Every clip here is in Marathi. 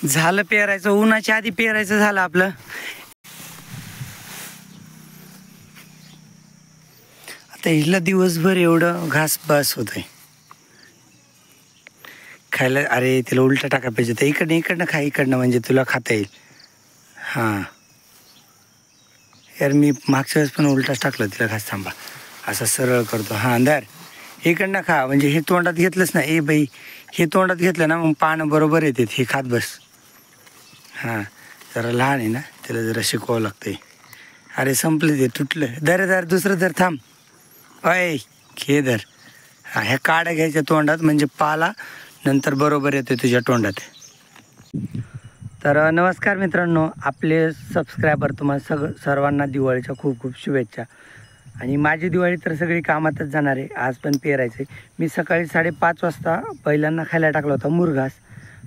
झालं पेरायचं, उन्हाच्या आधी पेरायचं झालं आपलं. आता हिला दिवसभर एवढं घास बस होतंय खायला. अरे तिला उलटा टाका पाहिजे, तर इकडनं खा, इकडनं म्हणजे तुला खाता येईल. हां यार मी मागच्या वेळेस पण उलटाच टाकलं तिला घास. थांबा असं सरळ करतो. हां दर इकडनं खा, म्हणजे हे तोंडात घेतलंच ना. ए बाई हे तोंडात घेतलं ना मग पानं बरोबर येते. हे खात बस. हां जरा लहान आहे ना, त्याला जरा शिकवावं लागतंय. अरे संपलं ते, तुटलं. दर दुसरं दर. थांब अय घे दर. हां ह्या काड्या घ्यायच्या तोंडात, म्हणजे पाला नंतर बरोबर येतो तुझ्या तोंडात. तर नमस्कार मित्रांनो, आपले सबस्क्रायबर तुम्हाला सर्वांना दिवाळीच्या खूप खूप शुभेच्छा. आणि माझी दिवाळी तर सगळी कामातच जाणार आहे. आज पण पेरायचं आहे. मी सकाळी 5:30 वाजता बैलांना खायला टाकला होता मुरघास,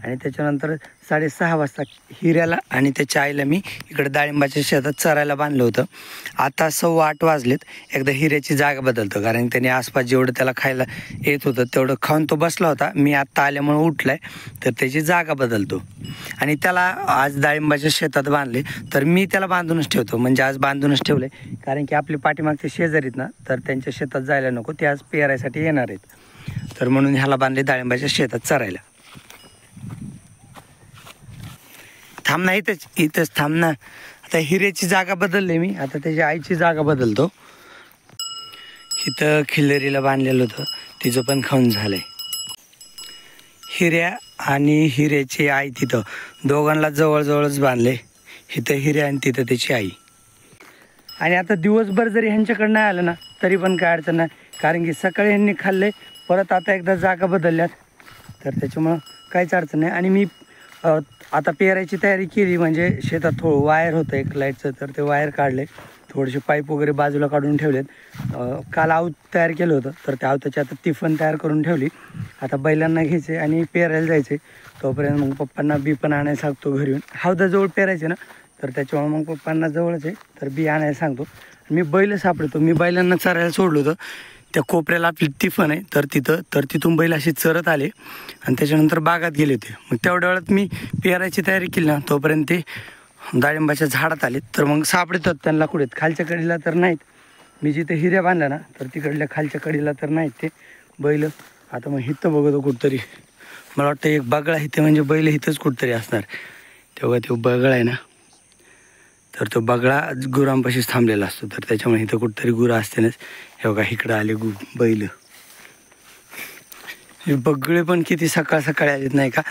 आणि त्याच्यानंतर 6:30 वाजता हिऱ्याला आणि त्याच्या आईला मी इकडे डाळिंबाच्या शेतात चरायला बांधलं होतं. आता 7:15 वाजलेत. एकदा हिऱ्याची जागा बदलतो, कारण त्याने आसपास जेवढं त्याला खायला येत होतं तेवढं खाऊन तो बसला होता. मी आत्ता आल्यामुळे उठलाय, तर त्याची जागा बदलतो. आणि त्याला आज डाळिंबाच्या शेतात बांधले, तर मी त्याला बांधूनच ठेवतो. म्हणजे आज बांधूनच ठेवले, कारण की आपले पाठीमागचे शेजारीत ना, तर त्यांच्या शेतात जायला नको, ते आज पेरायसाठी येणार आहेत. तर म्हणून ह्याला बांधले डाळिंबाच्या शेतात चरायला. थांब ना, इथंच थांब ना. आता हिऱ्याची जागा बदलली मी, आता त्याच्या आईची जागा बदलतो. इथं खिल्लरीला बांधलेलं होतं, तिचं पण खाऊन झालंय. हिऱ्या आणि हिऱ्याची आई तिथं, दोघांना जवळजवळच बांधले. इथं हिऱ्या आणि तिथं त्याची आई. आणि आता दिवसभर जरी ह्यांच्याकडं नाही आलं ना, तरी पण काय अडचण नाही, कारण की सकाळी ह्यांनी खाल्ले, परत आता एकदा जागा बदलल्यात, तर त्याच्यामुळं काहीच अडचण नाही. आणि मी आता पेरायची तयारी केली, म्हणजे शेतात थोडं वायर होतं एक लाईटचं, तर ते वायर काढले, थोडेसे पाईप वगैरे बाजूला काढून ठेवलेत. काल आवत तयार केलं होतं, तर त्या आवताची आता टिफन तयार करून ठेवली. आता बैलांना घ्यायचे आणि पेरायला जायचे. तोपर्यंत मग पप्पांना बी पण आणायला सांगतो घरी येऊन. हौदाजवळ पेरायचे ना, तर त्याच्यामुळे मग पप्पांना जवळच आहे, तर बी आणायला सांगतो. मी बैल सापडतो. मी बैलांना चरायला सोडलं होतं, त्या कोपऱ्याला आपली टिफन आहे, तर तिथून बैल अशी चरत आले आणि त्याच्यानंतर बागात गेले होते. मग तेवढ्या वेळात मी पेरायची तयारी केली ना, तोपर्यंत ते डाळिंबाच्या झाडात आले. तर मग सापडतात त्यांना कुठे, खालच्या कडीला तर नाहीत. मी जिथे हिऱ्या बांधला ना, तर तिकडल्या खालच्या कडीला तर नाहीत ते बैल. आता मग हिथं बघतो कुठंतरी, मला वाटतं एक बगळा इथे, म्हणजे बैल इथंच कुठंतरी असणार. तेव्हा तो बगळा आहे ना, तर तो बगळा गुरांपाशीच थांबलेला असतो, तर त्याच्यामुळे इथं कुठंतरी गुरं असतेनच. हे बघा इकडं आले बैल. हे बगळे पण किती सकाळ सकाळी आलेत नाही का.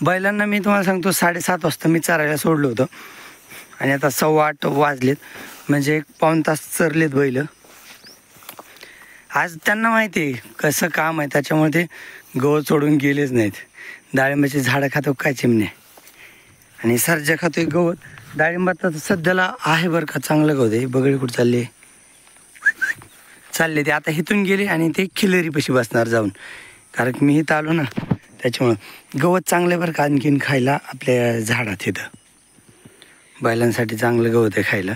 बैलांना मी तुम्हाला सांगतो 7:30 वाजता मी चरायला सोडलं होतं, आणि आता 8:15 वाजलेत, म्हणजे 1 पाऊण तास चरलेत बैल. आज त्यांना माहिती आहे कसं काम आहे, त्याच्यामुळे ते गवत सोडून गेलेच नाहीत. डाळिंबाची झाडं खातो काय चिमणे, आणि सरजा खातोय गवत. डाळिंबात तर सध्याला आहे बरं का, चांगलं गवत आहे. बगळे कुठं चालले ते आता इथून गेले, आणि ते खिल्लरीपाशी बसणार जाऊन, कारण मी इथं आलो ना, त्याच्यामुळं गवत चांगलं बरं का. आणखीन खायला आपल्या झाडात इथं बैलांसाठी चांगलं गवत आहे खायला.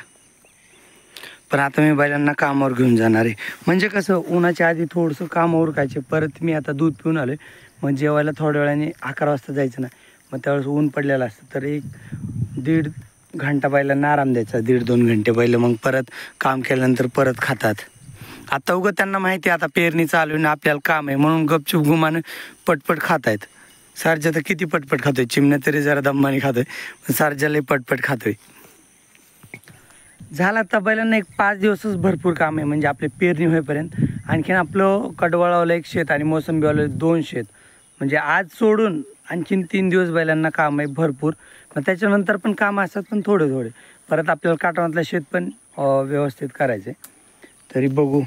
पण आता मी बैलांना कामावर घेऊन जाणार आहे. म्हणजे कसं, उन्हाच्या आधी थोडंसं कामावर उरकायचे. परत मी आता दूध पिऊन आलो, मग जेवायला थोड्या वेळाने 11 वाजता जायचं ना, मग त्यावेळेस ऊन पडलेलं असतं, तर 1-1.5 घंटा बैलांना आराम द्यायचा, 1.5-2 घंटे. बैल मग परत काम केल्यानंतर परत खातात. आता उगं त्यांना माहिती आहे आता पेरणी चालू आहे ना, आपल्याला काम आहे, म्हणून गपचूप गुमानं पटपट खात आहेत. सारजा तर किती पटपट खातोय, चिमण्या तरी जरा दम्माने खातोय, पण सारजालाही पटपट खातोय. झालं आता बैलांना 5 दिवसच भरपूर काम आहे, म्हणजे आपली पेरणी होईपर्यंत. आणखीन आपलं कडवळावलं 1 शेत आणि मोसंबीवालं 2 शेत, म्हणजे आज सोडून आणखीन 3 दिवस बैलांना काम आहे भरपूर. मग त्याच्यानंतर पण कामं असतात, पण थोडे. परत आपल्याला काटवातलं शेत पण व्यवस्थित करायचं आहे, तरी बघू.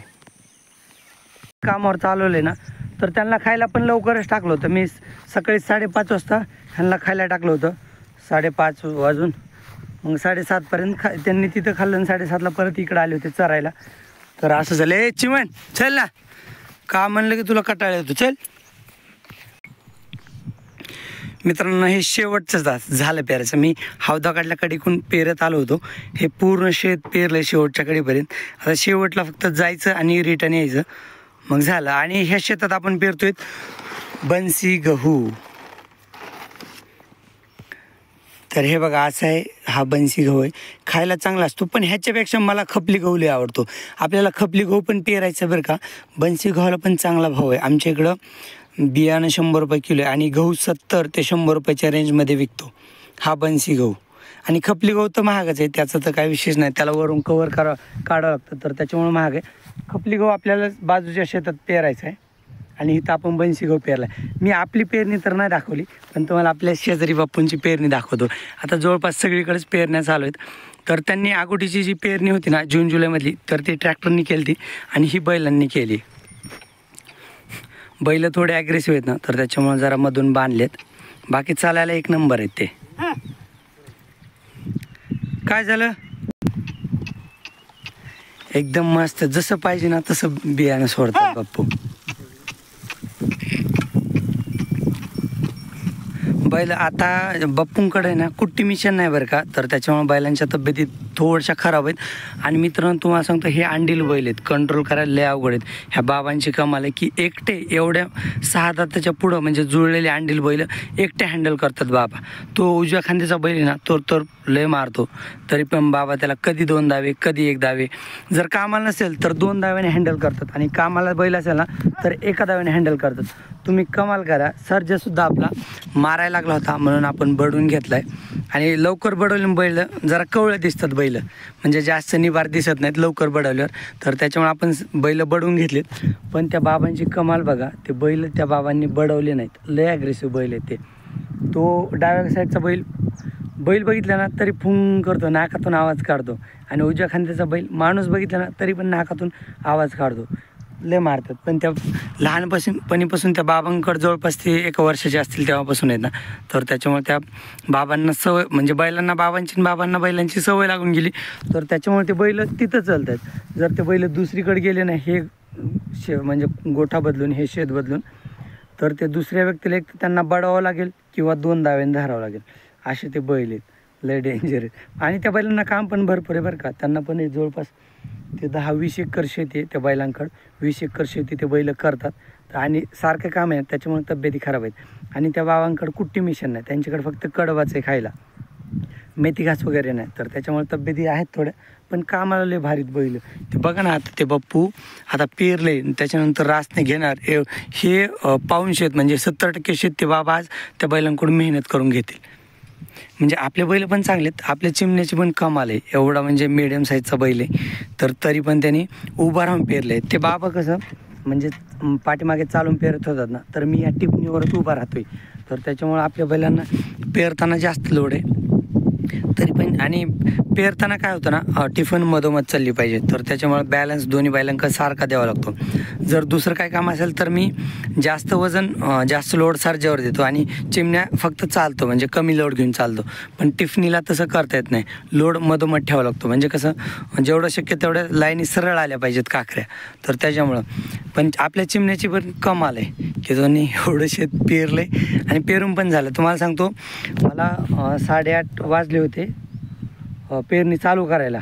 कामावर चालवले ना, तर त्यांना खायला पण लवकरच टाकलं होतं. मी सकाळी 5:30 वाजता ह्यांना खायला टाकलं होतं. 5:30 वाजून मग 7:30पर्यंत त्यांनी तिथं खाल्लं, आणि 7:30ला परत इकडं आले होते चरायला. तर असं झालं. ए चिमण चल ना, का म्हणलं की तुला कटाळा येतो, चल. मित्रांनो हे शेवटचं तास झालं पेरायचं. मी हौदाकडल्या कडीकून पेरत आलो होतो, हे पूर्ण शेत पेरलं शेवटच्या कडीपर्यंत. आता शेवटला फक्त जायचं आणि रिटर्न यायचं, मग झालं. आणि ह्या शेतात आपण पेरतोय बन्सी गहू. तर हे बघा असं आहे, हा बन्सी गहू आहे, खायला चांगला असतो. पण ह्याच्यापेक्षा मला खपली गहू लय आवडतो. आपल्याला खपली गहू पण पेरायचं बरं का. बन्सी गव्हाला पण चांगला भाव आहे. आमच्या इकडं बियाणं 100 रुपये किलो आहे आणि गहू 70 ते 100 रुपयाच्या रेंजमध्ये विकतो हा बन्सी गहू. आणि खपली गहू तर महागच आहे, त्याचं तर काही विशेष नाही, त्याला वरून कवर काढावं लागतं, तर त्याच्यामुळे महाग आहे. खपली गहू आपल्याला बाजूच्या शेतात पेरायचं आहे आणि इथं आपण बन्सी गहू पेरला आहे. मी आपली पेरणी तर नाही दाखवली, पण तुम्हाला आपल्या शेजारी बापूंची पेरणी दाखवतो. आता जवळपास सगळीकडेच पेरण्या चालू आहेत. तर त्यांनी आगोटीची जी पेरणी होती ना जून जुलैमधली, तर ती ट्रॅक्टरनी केली ती आणि ही बैलांनी केली. बैल थोडे ॲग्रेसिव्ह आहेत ना, तर त्याच्यामुळे जरा मधून बांधलेत. बाकी चालायला एक नंबर आहेत ते. काय झालं? एकदम मस्त, जसं पाहिजे ना तसं बियाणं सोडतात बाप्पू. बैल आता बाप्पूंकडे ना कुट्टी मिशन नाही बरं का, तर त्याच्यामुळे बैलांच्या तब्येती थोड्याशा खराब आहेत. आणि मित्रांनो तुम्हाला सांगतो, हे अंडील बैल आहेत, कंट्रोल करायला लय अवघड आहेत. ह्या बाबांची कमाल आहे की एकटे एवढ्या 6 दाताच्या पुढं म्हणजे जुळलेले अंडील बैल एकटे हँडल करतात बाबा. तो उजव्या खांद्याचा बैल आहे ना, तो लय मारतो, तरी पण बाबा त्याला कधी 2 दावे कधी 1 दावे, जर कामाला नसेल तर 2 दाव्याने हँडल करतात आणि कामाला बैल असेल ना तर 1 दाव्याने हँडल करतात. तुम्ही कमाल करा. सर्जसुद्धा आपला मारायला लागला होता म्हणून आपण बडवून घेतला आहे. आणि लवकर बडवले बैल जरा कवळे दिसतात, बैल म्हणजे जास्त निबार दिसत नाहीत लवकर बडवल्यावर, तर त्याच्यामुळे आपण बैल बडवून घेतलेत. पण त्या बाबांची कमाल बघा, ते बैल त्या बाबांनी बडवले नाहीत, लय ॲग्रेसिव्ह बैल आहे ते. तो डाव्या साईडचा बैल बघितला ना तरी फुंग करतो, नाकातून आवाज काढतो. आणि उजव्या खांद्याचा बैल माणूस बघितला ना तरी पण नाकातून आवाज काढतो, लय मारतात. पण त्या लहानपणीपासून त्या बाबांकडे जवळपास ते 1 वर्षाचे असतील तेव्हापासून आहेत ना, तर त्याच्यामुळे त्या बाबांना सवय, म्हणजे बैलांना बाबांची बाबांना बैलांची सवय लागून गेली, तर त्याच्यामुळे ते बैल तिथं चालतात. जर ते बैल दुसरीकडे गेले ना, हे म्हणजे गोठा बदलून हे शेत बदलून, तर ते दुसऱ्या व्यक्तीला एक त्यांना बडवावं लागेल किंवा 2 दाव्याने धरावं लागेल, असे ते बैल आहेत, लय डेंजर आहेत. आणि त्या बैलांना काम पण भरपूर आहे बरं का. त्यांना पण जवळपास ते 10-20 एकर शेती आहे त्या बैलांकडं, 20 एकर शेती ते बैल करतात आणि सारखं काम आहे, त्याच्यामुळे तब्येती खराब आहेत. आणि त्या बाबांकडे कुट्टी मिशन नाही, त्यांच्याकडे फक्त कडवाच आहे खायला, मेथी घास वगैरे नाही, तर त्याच्यामुळे तब्येती आहेत थोड्या, पण कामाला लय भारीत बैल. ते बघा ना, आता ते बाप्पू आता पेरले, त्याच्यानंतर रासने घेणार, हे पाऊण शेत म्हणजे 70% शेत ते बाबा आज त्या बैलांकडून मेहनत करून घेतील. म्हणजे आपले बैल पण चांगलेत, आपल्या चिमण्याची पण कमाल आहे. एवढा म्हणजे मिडियम साईजचा बैल आहे, तर तरी पण त्यांनी उभा राहून पेरले. ते बाबा कसं म्हणजे पाठीमागे चालून पेरत होतात ना, तर मी या टिपणीवरच उभा राहतोय, तर त्याच्यामुळे आपल्या बैलांना पेरताना जास्त लोड आहे. तरी पण आणि पेरताना काय होतं ना, टिफन मधोमध चालली पाहिजे, तर त्याच्यामुळे बॅलन्स दोन्ही बैलांका सारखा द्यावा लागतो. जर दुसरं काय काम असेल तर मी जास्त वजन जास्त लोड सारख्यावर देतो आणि चिमण्या फक्त चालतो, म्हणजे कमी लोड घेऊन चालतो. पण टिफनीला तसं करता येत नाही, लोड मधोमध ठेवावा लागतो, म्हणजे कसं जेवढं शक्य तेवढ्या लाईनी सरळ आल्या पाहिजेत काकऱ्या, तर त्याच्यामुळं. पण आपल्या चिमण्याची पण कमाल आहे की दोन्ही एवढं शेत पेरलं आहे आणि पेरून पण झालं. तुम्हाला सांगतो, मला 8:30 वाजले होते पेरणी चालू करायला,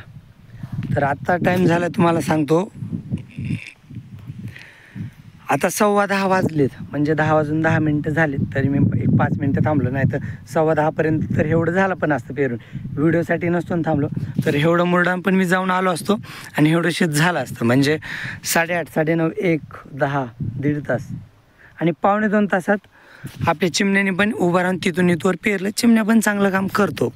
तर आत्ता टाईम झाला तुम्हाला सांगतो, आता 10:15 वाजलेत, म्हणजे 10 वाजून 10 मिनटं झालेत. तरी मी 5 मिनटं थांबलो, नाही तर 10:15पर्यंत तर एवढं झालं पण असतं पेरून. व्हिडिओसाठी नसतो थांबलो तर एवढं मुरडान पण मी जाऊन आलो असतो आणि एवढं शेत झालं असतं. म्हणजे 8:30, 9:30, 1, 10, 1.5 तास आणि 1.25 तासात आपल्या चिमण्याने पण उभं राहून तिथून इथवर पेरलं. चिमण्या पण चांगलं काम करतो.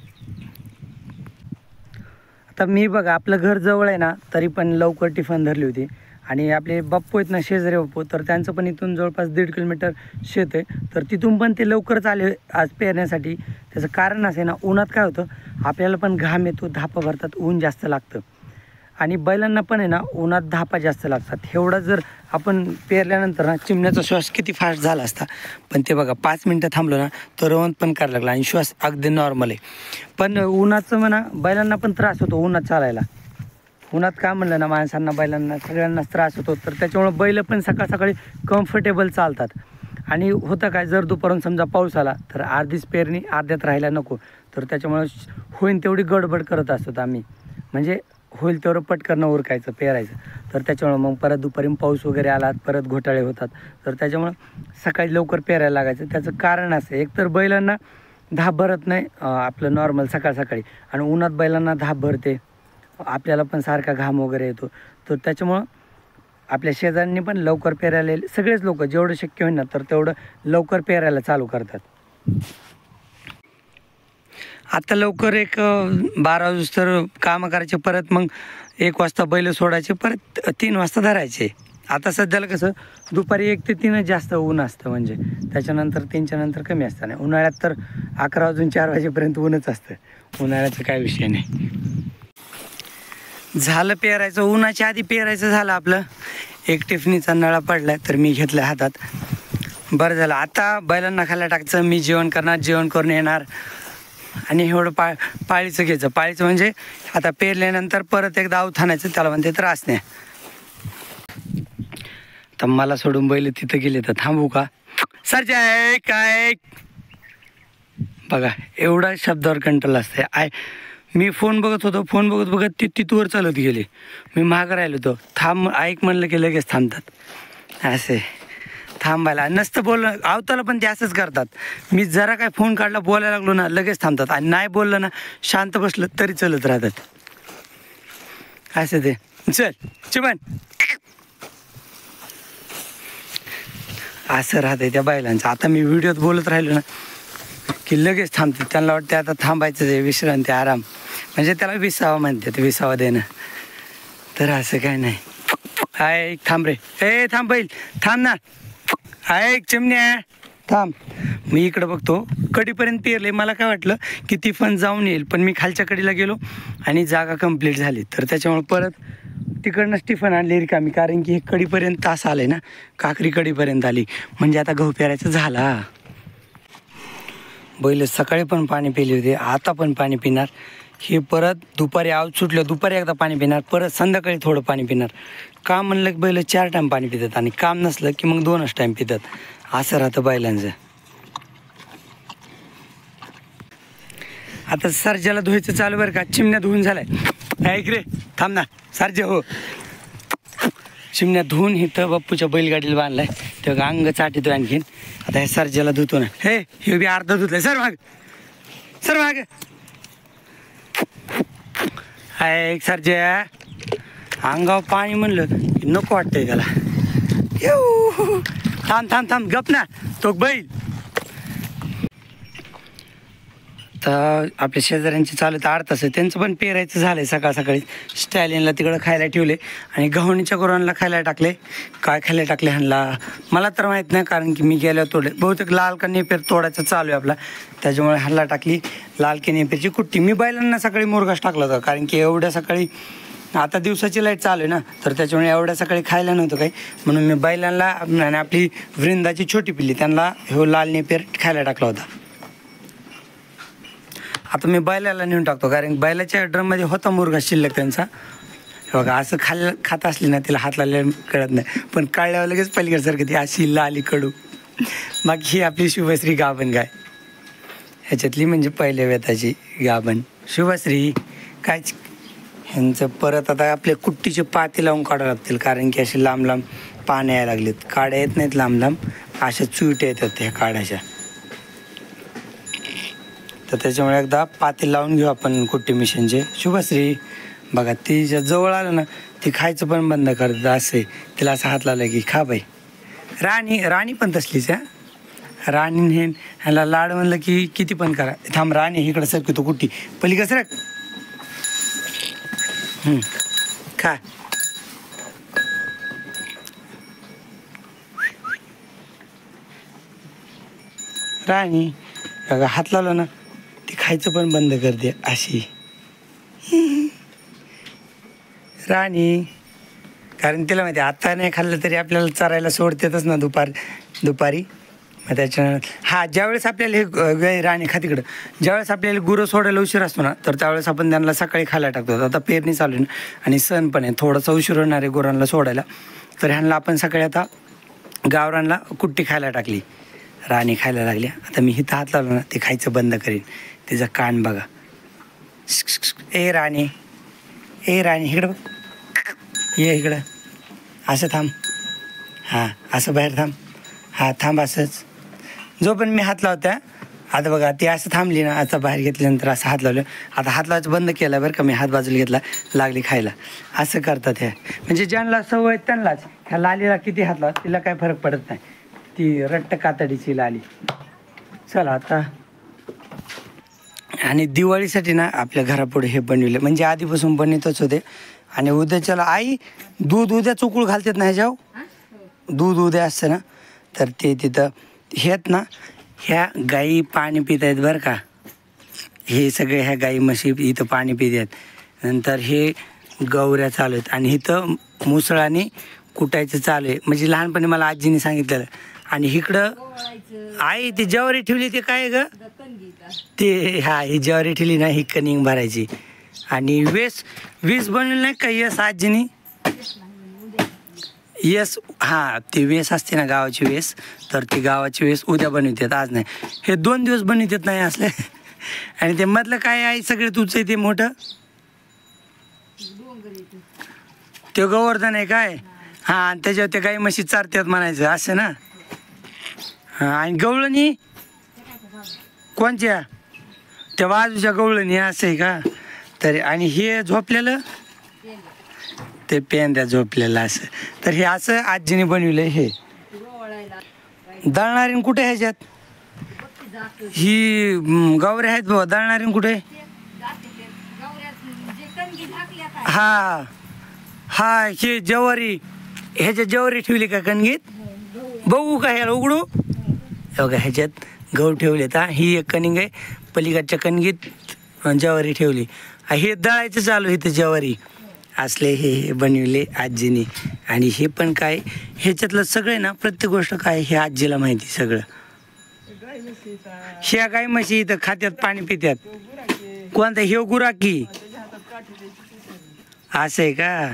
आता मी बघा, आपलं घर जवळ आहे ना, तरी पण लवकर टिफन धरली होती. आणि आपले बाप्पू आहेत ना, शेजारी बाप्पू, तर त्यांचं पण इथून जवळपास 1.5 किलोमीटर शेत आहे, तर तिथून पण ते लवकरच आले आज पेरण्यासाठी. त्याचं कारण असं आहे ना, उन्हात काय होतं, आपल्याला पण घाम येतो, धापा भरतात, ऊन जास्त लागतं आणि बैलांना पण आहे ना उन्हात धापा जास्त लागतात. एवढा जर आपण पेरल्यानंतर ना चिमण्याचा श्वास किती फास्ट झाला असता, पण ते बघा 5 मिनटं थांबलो ना तर रवंत पण करायला लागला आणि श्वास अगदी नॉर्मल आहे. पण उन्हाचं म्हणा, बैलांना पण त्रास होतो उन्हात चालायला. उन्हात काय म्हणलं ना, माणसांना बैलांना सगळ्यांनाच त्रास होतो, तर त्याच्यामुळे बैल पण सकाळ सकाळी कम्फर्टेबल चालतात. आणि होतं काय, जर दुपारून समजा पाऊस आला तर अर्धीच पेरणी अर्ध्यात राहायला नको, तर त्याच्यामुळे होईन तेवढी गडबड करत असतो आम्ही, म्हणजे होईल तेवढं पटकन उरकायचं पेरायचं. तर त्याच्यामुळे मग परत दुपारी पाऊस वगैरे आला, परत घोटाळे होतात, तर त्याच्यामुळं सकाळी लवकर पेरायला लागायचं. त्याचं कारण असं, एकतर बैलांना धाप भरत नाही आपलं नॉर्मल सकाळ सकाळी, आणि उन्हात बैलांना धाप भरते, आपल्याला पण सारखा घाम वगैरे येतो. तर त्याच्यामुळं आपल्या शेजाऱ्यांनी पण लवकर पेरायला, सगळेच लोक जेवढं शक्य होईल ना तर तेवढं लवकर पेरायला चालू करतात. आता लवकर एक 12 वाजता तर कामं करायचे, परत मग 1 वाजता बैल सोडायचे, परत 3 वाजता धरायचे. आता सध्याला कसं दुपारी 1 ते 3च जास्त ऊन असतं, म्हणजे त्याच्यानंतर 3च्या नंतर कमी असतं. नाही उन्हाळ्यात तर 11 वाजून 4 वाजेपर्यंत ऊनच असतं. उन्हाळ्याचा काय विषय नाही. झालं पेरायचं, उन्हाच्या आधी पेरायचं झालं आपलं. एक टिफनीचा नळा पडला तर मी घेतला हातात. बरं झालं, आता बैलांना खायला टाकायचं, मी जेवण करणार, जेवण करून येणार, आणि एवढं पाळीचं घ्यायचं. पाळीचं म्हणजे आता पेरल्यानंतर परत एकदा अवथानायचं, त्याला म्हणते त्रास नाही. तर मला सोडून बैल तिथं गेले तर थांबू का? सरजाय काय बघा, एवढा शब्दावर कंट्रोल असते. मी फोन बघत होतो, फोन बघत बघत ती तिथवर चालत गेले. मी मागं राहिलो होतो, थांब ऐक म्हणलं की लगेच थांबतात. असे थांबायला नसतं बोललं, आवताला पण ते असंच करतात. मी जरा काय फोन काढला, बोलायला लागलो ना लगेच थांबतात, आणि नाही बोललं ना शांत बसलं तरी चलत राहतात. असं ते चल चिमण असं राहतंय त्या बैलांचं. आता मी व्हिडिओत बोलत राहिलो ना की लगेच थांबते. त्यांना वाटते आता थांबायचं आहे, विश्रांती, आराम, म्हणजे त्याला विसावा म्हणतात, विसावा देणं. तर असं काय नाही. हाय थांब रे, ए थांब बैल, थांब ना, हाय चिमण्या थांब. मी इकडं बघतो, कडीपर्यंत पेरले. मला काय वाटलं की ती पण जाऊन येईल, पण मी खालच्या कडीला गेलो आणि जागा कंप्लीट झाली. तर त्याच्यामुळे परत तिकडनं टिफन आणली रिकामी, कारण की हे कडीपर्यंत तास आले ना, काकरी कडीपर्यंत आली, म्हणजे आता गहू पेरायचं झाला. बैल सकाळी पण पाणी पिले होते, आता पण पाणी पिणार. हे परत दुपारी आव सुटलं, दुपारी एकदा पाणी पिणार, परत संध्याकाळी थोडं पाणी पिणार. काम म्हणलं की बैल 4 टाईम पाणी पितात, आणि काम नसलं की मग 2च टाईम पितात. असं राहतं बैलांचं. आता सरजाला धुवायचं चालू बरं का. चिमण्या धुवून झालाय, ऐक रे थांब ना सरजा. हो, चिमण्या धुवून इथं बाप्पूच्या बैलगाडीला बांधलाय, तेव्हा अंग चाटीतो आणखीन. आता हे सरजाला धुतो ना, हे बी अर्धा धुतलाय. सर माग, सर माग. ऐक सरजा, अंगावर पाणी म्हणलं नको वाटतंय त्याला. येऊ थांब थांब थांब, गप ना तो बैल. तर आपल्या शेजाऱ्यांचे चालू तर 8 तास आहे, त्यांचं पण पेरायचं झालं आहे. सकाळ सकाळी स्टॅलिनला तिकडं खायला ठेवले, आणि गव्हाणीच्या गुरांना खायला टाकले. काय खायला टाकले ह्यांना मला तर माहीत नाही, कारण की मी गेल्यावर तोडले. बहुतेक लाल का नेपेर तोडायचं चालू आहे आपला, त्याच्यामुळे ह्यांना टाकली लाल की नेपेरची कुट्टी. मी बैलांना सकाळी मुरघास टाकला होता, कारण की एवढ्या सकाळी आता दिवसाची लाईट चालू आहे ना, तर त्याच्यामुळे एवढ्या सकाळी खायला नव्हतं काही, म्हणून मी बैलांना आणि आपली वृंदाची छोटी पिल्ली त्यांना हो लाल नेपेर खायला टाकला होता. आता मी बैलाला नेऊन टाकतो, कारण बैलाच्या ड्रममध्ये होता मुरघास शिल्लक त्यांचा. बघा असं खात असली ना तिला हात लावल्यावर कळत नाही, पण काढल्यावर लगेच पलीकडसारखं ती अशी लाली कडू. बाकी ही आपली शुभश्री गाभण गाय, ह्याच्यातली म्हणजे पहिल्या वेताची गाभण शुभश्री. काय ह्यांचं परत आता आपल्या कुट्टीचे पाती लावून काढावं लागतील, कारण की असे लांब लांब पाने यायला लागलेत. काड्या येत नाहीत लांब लांब, अशा चुईट्या येतात ह्या काड्याच्या. तर त्याच्यामुळे एकदा पाती लावून घेऊ आपण कुट्टी मिशनचे. शुभश्री बघा, ती जवळ आलं ना ती खायचं पण बंद करत असे, तिला असं हात लावला की खा बाई. राणी पण तसलीच आहे. राणी ह्याला लाड म्हणलं की किती पण करा. थांब राणी इकडं सरकतो कुट्टी पलीकडे सरक. खा. राणी बघा हात लावला ना ती खायचं पण बंद करते अशी राणी. कारण तिला माहिती आता नाही खाल्लं तरी आपल्याला चरायला सोडतेच ना दुपारी. मग त्याच्यानं ज्यावेळेस आपल्याला हे राणी खा तिकडं, ज्यावेळेस आपल्याला गुरं सोडायला उशीर असतो ना, तर त्यावेळेस आपण त्यांना सकाळी खायला टाकतो. आता पेरणी चालू आहे ना आणि सण पण आहे, थोडासा उशीर होणार आहे गुरांना सोडायला, तर ह्यांना आपण सकाळी आता गावरांना कुट्टी खायला टाकली. राणी खायला लागल्या. आता मी हिथं हात लावलो ना ते खायचं बंद करीन. तिचा कान बघा. ए राणी इकडं बघ, ये इकडं, असं थांब. असं बाहेर थांब. थांब असंच. जो पण मी हात लावत्या आता बघा ती असं थांबली ना, आता बाहेर घेतल्यानंतर असं हात लावलं, आता हात लावायचं बंद केलं बरं का, मी हात बाजूला घेतला, लागली खायला. असं करतात ह्या, म्हणजे ज्यांना सवय त्यांनाच. ह्या लालीला किती हात लावा तिला काय फरक पडत नाही, ती रट्ट कातडीची लाली. चला आता, आणि दिवाळीसाठी ना आपल्या घरापुढे हे बनविले, म्हणजे आधीपासून बनवतच होते. आणि उद्याच्याला आई दूध उद्या चुकूळ घालतात ना ह्याच्यावर, दूध उद्या असतं ना, तर ते तिथं हेत ना, ह्या गाई पाणी पित आहेत बरं का. हे सगळे ह्या गाई म्हशी इथं पाणी पित आहेत. नंतर हे गौऱ्या चालू आहेत आणि इथं मुसळाने कुटायचं चालू आहे, म्हणजे लहानपणी मला आजीने सांगितलेलं. आणि इकडं आई ती ज्वारी ठेवली ते काय ग ते, हा ही ज्वारी ठेवली ना, ही कनिंग भरायची. आणि वीस बनवली नाही का यस आजीनी, यस हां ती वेस असते ना गावाची वेस, तर ती गावाची वेस उद्या बनवतात, आज नाही. हे 2 दिवस बनवतात नाही असले. आणि ते मधलं काय आहे सगळे तुझं ते मोठं ते गोवर्धन आहे काय, हां त्याच्यावर ते गाई म्हशी चारतात म्हणायचं असं ना. हां आणि गवळणी कोणच्या, त्या बाजूच्या गवळणी असं आहे का. तर आणि हे झोपलेलं ते पेंद्या झोपलेलं असं. तर हे असं आजीने बनविलं. हे दळणारीन कुठे ह्याच्यात, ही गौऱ्या आहेत बाबा, दळणारीन कुठे. हा हा हे ज्वारी, ह्याच्यात ज्वारी ठेवली का कणगीत, बघू का ह्याला उघडू, बघा ह्याच्यात गहू ठेवलेत. हा ही एक कणिंग आहे, पलीकडच्या कणगीत ज्वारी ठेवली. हे दळायचं चालू इथं ज्वारी असले हे बनविले आजीने. आणि हे पण काय ह्याच्यातलं सगळं ना, प्रत्येक गोष्ट काय हे आजीला माहिती सगळं. ह्या गाय म्हशी इथं खात्यात पाणी पित्यात, कोणता हे गुराकी असं आहे का,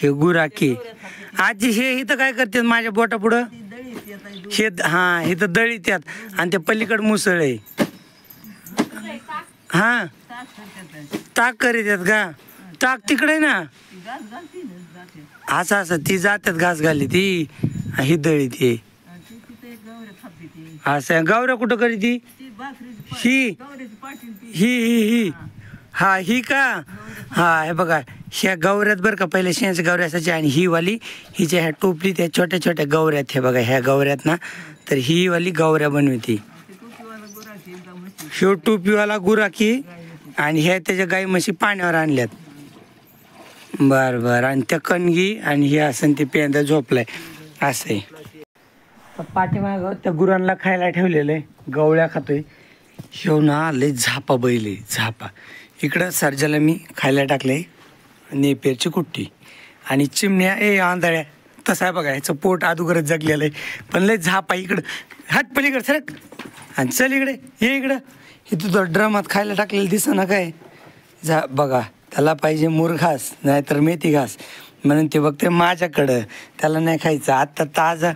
हे गुराकी. आजी हे इथं काय करतात माझ्या बोटा पुढं, हे हां इथं दळीत यात, आणि ते पलीकड मुसळ आहे. हां ताक करीत आहेत का, ताक तिकडे ना, असं ती जातात घास घाली ती, ही दळी ती असं. गौऱ्या कुठं करी ती, ही ही ही ही हा ही का, हा हे बघा ह्या गौऱ्यात बरं का, पहिले शेणाच्या गौऱ्या असायच्या. आणि ही वाली हिच्या ह्या टोपली त्या छोट्या छोट्या गौऱ्यात, हे बघा ह्या गौऱ्यात ना, तर ही वाली गौऱ्या बनवती. ह्यो टोपीवाला गुराकी, आणि ह्या त्याच्या गाई म्हशी पाण्यावर आणल्यात. बरं आणि त्या कणगी आणि हे असं ते पेंदा झोपलाय असं आहे. पाठीमागं त्या गुरांना खायला ठेवलेलं आहे, गवळ्या खातोय. ह्यो ना लय झापा बैल आहे, झापा. इकडं सर्जाला मी खायला टाकलंय नेपेरची कुट्टी. आणि चिमण्या आंधळ्या तसं आहे बघा, ह्याचं पोट अगोदरच जगलेलं आहे, पण लय झापा. इकडं हट पलीकडे सरक, आणि चल इकडे हे इकडं. हे तुझं ड्रमात खायला टाकलेलं दिसं ना काय, बघा त्याला पाहिजे मुरघास नाहीतर मेथी घास, म्हणून ते बघते माझ्याकडं. त्याला नाही खायचं आत्ता ताजा,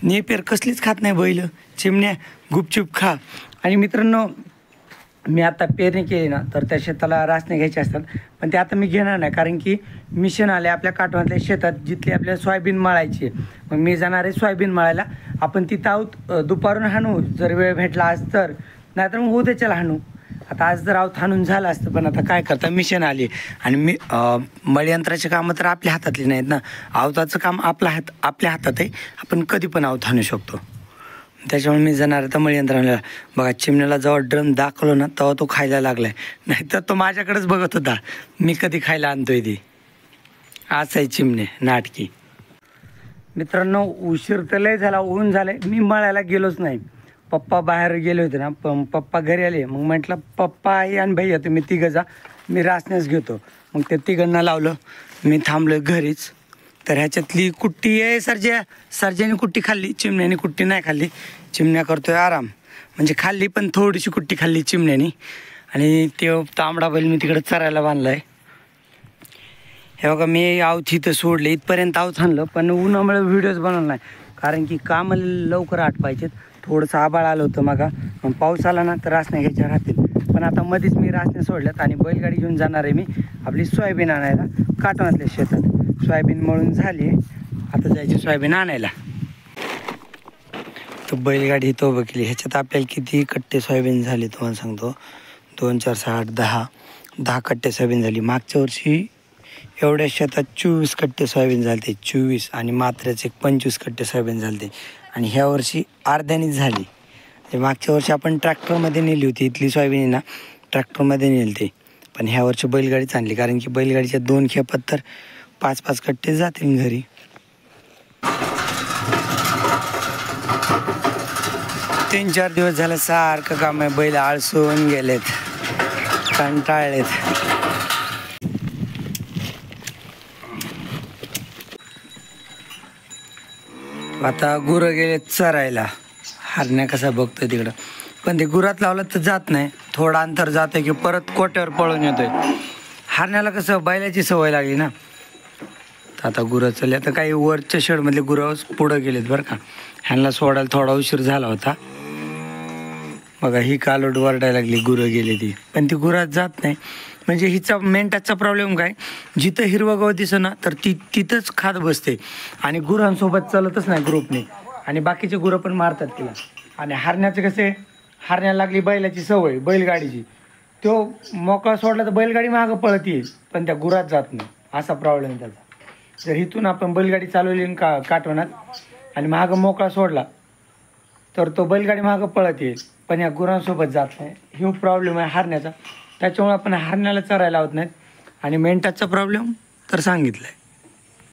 नेपेर कसलीच खात नाही बैल. चिमण्या गुपचूप खा. आणि मित्रांनो मी आता पेरणी केली ना, तर त्या शेताला रासने घ्यायचे असतात, पण ते आता मी घेणार नाही, कारण की मिशन आले आपल्या काठवातल्या शेतात, जिथली आपल्याला सोयाबीन मळायची. मग मी जाणार आहे सोयाबीन मळायला. आपण तिथं आहोत दुपारून हाणू जर वेळ भेटला आज तर, नाहीतर मग उद्याच्याला हाणू. आता आज जर आहोत हाणून झालं असतं, पण आता काय करता मिशन आली. आणि मळयंत्राचे कामं तर आपल्या हातातली नाहीत ना, आवताचं काम आपल्या हातात आहे, आपण कधी पण आवत हाणू शकतो. त्याच्यामुळे मी जाणार आता मळयंत्राला. बघा चिमण्याला जेव्हा ड्रम दाखवलो ना, तेव्हा तो खायला लागलाय, नाहीतर तो माझ्याकडेच बघत होता मी कधी खायला आणतोय ती. असं आहे चिमणे नाटकी. मित्रांनो उशीर तर लय झाला, ऊन झालंय, मी मळायला गेलोच नाही. पप्पा बाहेर गेले होते ना, पण पप्पा घरी आले. मग म्हटलं पप्पा आई आणि भैया तुम्ही तिघं जा, मी रासण्यास घेतो. मग ते तिघांना लावलं, मी थांबलो घरीच. तर ह्याच्यातली कुट्टी आहे सर्जाने कुट्टी खाल्ली, चिमण्याने कुट्टी नाही खाल्ली. चिमण्या करतोय आराम, म्हणजे खाल्ली पण थोडीशी कुट्टी खाल्ली चिमण्याने. आणि ते तांबडा बैल मी तिकडे चरायला बांधला आहे. हे बघा मी आवत इथं सोडले, इथपर्यंत आवत आणलं, पण उन्हामुळे व्हिडिओज बनवला नाही, कारण की कामाला लवकर आटपायचे. थोडंसं आबाळ आलं होतं मागा, मग पाऊस आला ना तर रासण्या घ्यायच्या राहतील. पण आता मध्येच मी रासण्या सोडल्यात आणि बैलगाडी घेऊन जाणार आहे मी आपली सोयाबीन आणायला काटवातल्या शेतात. सोयाबीन मळून झाली, आता जायची सोयाबीन आणायला. तर बैलगाडी इथं उभं केली. ह्याच्यात आपल्याला किती कट्टे सोयाबीन झाले तुम्हाला सांगतो. 2 4 6 8 10 कट्टे सोयाबीन झाली. मागच्या वर्षी एवढ्या शेतात 24 कट्टे सोयाबीन झाले, 24, आणि मात्र्याचे 25 कट्टे सोयाबीन झाले. आणि ह्या वर्षी अर्ध्यानीच झाली. मागच्या वर्षी आपण ट्रॅक्टरमध्ये नेली होती इथली सोयाबीन ना, ट्रॅक्टरमध्ये नेली ते. पण ह्या वर्षी बैलगाडीच आणली, कारण की बैलगाडीच्या 2 खेपात तर 5-5 कट्टे जातील घरी. 3-4 दिवस झालं सारखं काम आहे. बैल आळसून गेलेत, कंटाळलेत. आता गुरं गेलेत चरायला. हरण्या कसा बघतोय तिकडं, पण ते गुरात लावलं तर जात नाही. थोडं अंतर जातंय की परत कोट्यावर पळून येतोय. हरण्याला कसं बैलाची सवय लागली ना. तर आता गुरं चालले. आता काही वरच्या शेडमधले गुरं पुढं गेलेत बरं का. ह्यांना सोडायला थोडा उशीर झाला होता. बघा ही कालोड वरडायला लागली, गुरं गेली ती, पण ती गुरात जात नाही. म्हणजे हिचा मेंढ्याचा प्रॉब्लेम काय, जिथं हिरवं गवत दिसं ना तर ती तिथंच खात बसते आणि गुरांसोबत चालतच नाही ग्रुपने. आणि बाकीचे गुरं पण मारतात तिला. आणि हरण्याचं कसे, हरण्याला लागली बैलाची सवय, बैलगाडीची. तो मोकळा सोडला तर बैलगाडी मागं पळत येईल, पण त्या गुरात जात नाही. असा प्रॉब्लेम त्याचा. जर इथून आपण बैलगाडी चालवली काटवनात आणि मागं मोकळा सोडला तर तो बैलगाडी मागं पळत येईल, पण या गुरांसोबत जात नाही. हा प्रॉब्लेम आहे हरण्याचा. त्याच्यामुळे आपण हरण्याला चरायला लावत नाहीत. आणि मेंढ्याचा प्रॉब्लेम तर सांगितलं आहे.